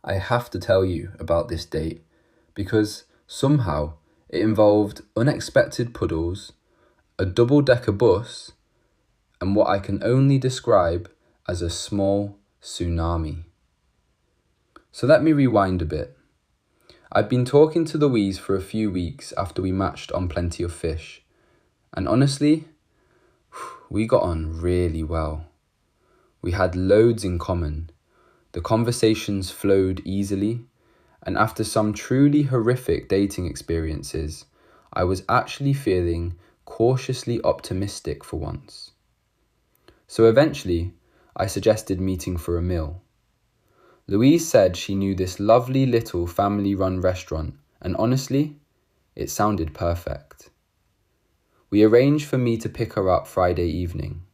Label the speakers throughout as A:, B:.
A: I have to tell you about this date because somehow it involved unexpected puddles, a double-decker bus, and what I can only describe as a small tsunami. So let me rewind a bit. I'd been talking to Louise for a few weeks after we matched on Plenty of Fish, and honestly, we got on really well. We had loads in common. The conversations flowed easily, and after some truly horrific dating experiences, I was actually feeling cautiously optimistic for once. So eventually, I suggested meeting for a meal. Louise said she knew this lovely little family-run restaurant, and honestly, it sounded perfect. We arranged for me to pick her up Friday evening.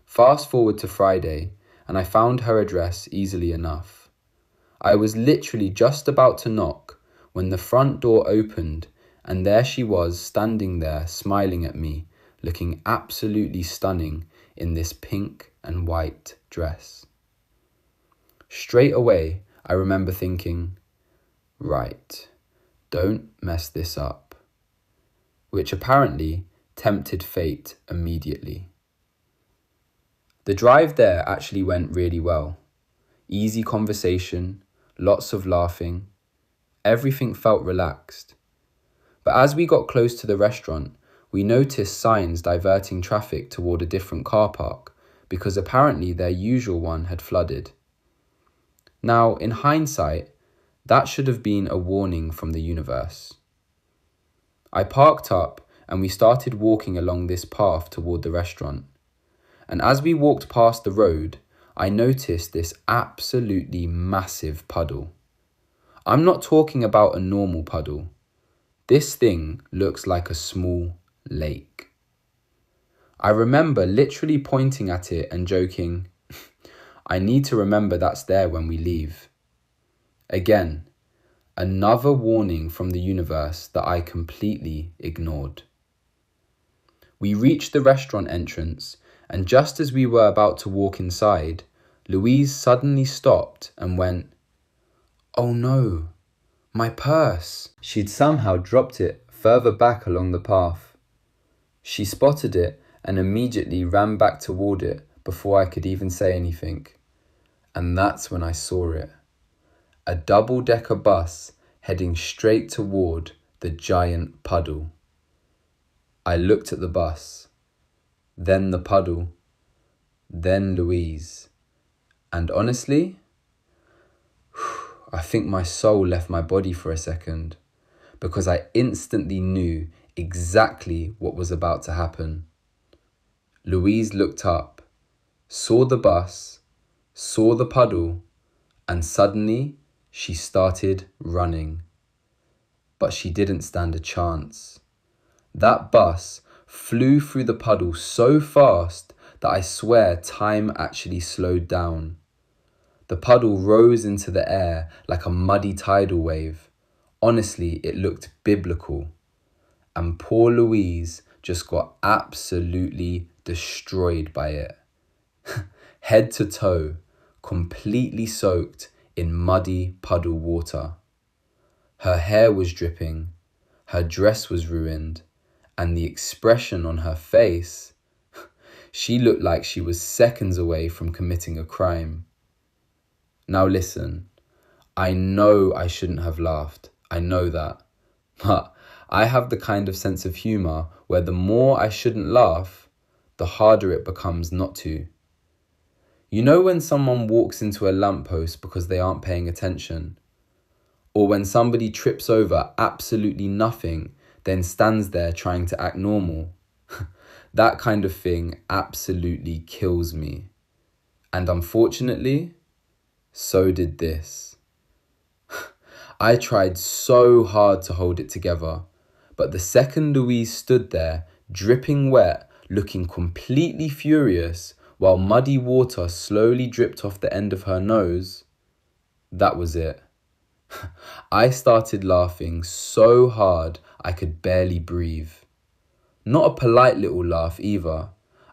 A: Fast forward to Friday, and I found her address easily enough. I was literally just about to knock when the front door opened, and there she was standing there smiling at me, looking absolutely stunning in this pink and white dress. Straight away, I remember thinking, right, don't mess this up, which apparently tempted fate immediately. The drive there actually went really well. Easy conversation, lots of laughing, everything felt relaxed. But as we got close to the restaurant, we noticed signs diverting traffic toward a different car park because apparently their usual one had flooded. Now, in hindsight, that should have been a warning from the universe. I parked up and we started walking along this path toward the restaurant. And as we walked past the road, I noticed this absolutely massive puddle. I'm not talking about a normal puddle. This thing looks like a small lake. I remember literally pointing at it and joking, I need to remember that's there when we leave. Again, another warning from the universe that I completely ignored. We reached the restaurant entrance, and just as we were about to walk inside, Louise suddenly stopped and went, "Oh no, my purse." She'd somehow dropped it further back along the path. She spotted it and immediately ran back toward it before I could even say anything. And that's when I saw it. A double-decker bus heading straight toward the giant puddle. I looked at the bus, then the puddle, then Louise. And honestly, I think my soul left my body for a second because I instantly knew exactly what was about to happen. Louise looked up, saw the bus, saw the puddle, and suddenly she started running. But she didn't stand a chance. That bus flew through the puddle so fast that I swear time actually slowed down. The puddle rose into the air like a muddy tidal wave. Honestly, it looked biblical. And poor Louise just got absolutely destroyed by it. Head to toe, completely soaked in muddy puddle water. Her hair was dripping, her dress was ruined, and the expression on her face, she looked like she was seconds away from committing a crime. Now listen, I know I shouldn't have laughed, I know that, but I have the kind of sense of humour where the more I shouldn't laugh, the harder it becomes not to. You know when someone walks into a lamppost because they aren't paying attention? Or when somebody trips over absolutely nothing, then stands there trying to act normal? That kind of thing absolutely kills me. And unfortunately, so did this. I tried so hard to hold it together, but the second Louise stood there, dripping wet, looking completely furious, while muddy water slowly dripped off the end of her nose, that was it. I started laughing so hard I could barely breathe. Not a polite little laugh either.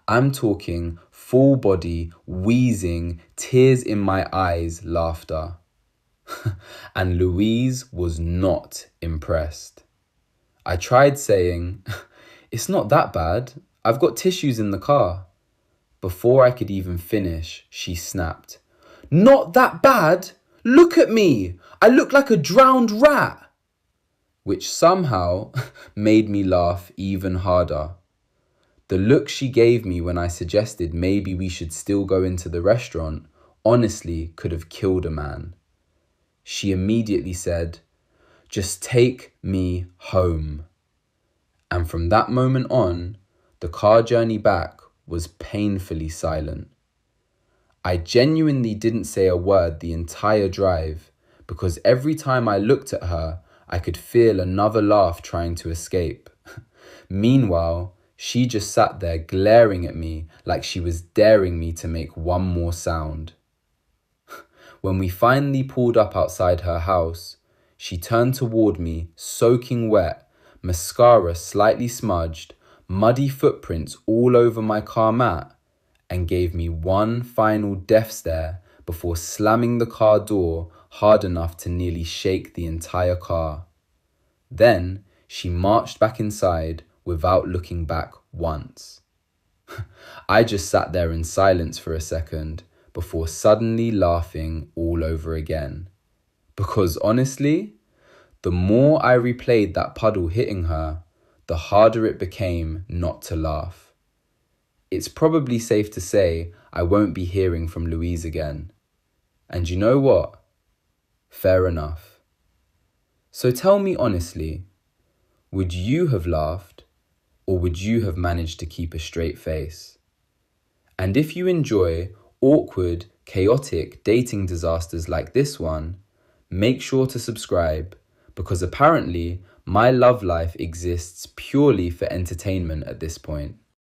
A: I'm talking full body, wheezing, tears in my eyes laughter. And Louise was not impressed. I tried saying, "It's not that bad. I've got tissues in the car." Before I could even finish, she snapped, "Not that bad? Look at me. I look like a drowned rat." Which somehow made me laugh even harder. The look she gave me when I suggested maybe we should still go into the restaurant honestly could have killed a man. She immediately said, "Just take me home." And from that moment on, the car journey back was painfully silent. I genuinely didn't say a word the entire drive because every time I looked at her, I could feel another laugh trying to escape. Meanwhile, she just sat there glaring at me like she was daring me to make one more sound. When we finally pulled up outside her house, she turned toward me, soaking wet, mascara slightly smudged, muddy footprints all over my car mat, and gave me one final death stare before slamming the car door hard enough to nearly shake the entire car. Then she marched back inside without looking back once. I just sat there in silence for a second before suddenly laughing all over again. Because honestly, the more I replayed that puddle hitting her, the harder it became not to laugh. It's probably safe to say I won't be hearing from Louise again. And you know what? Fair enough. So tell me honestly, would you have laughed, or would you have managed to keep a straight face? And if you enjoy awkward, chaotic dating disasters like this one, make sure to subscribe, because apparently my love life exists purely for entertainment at this point.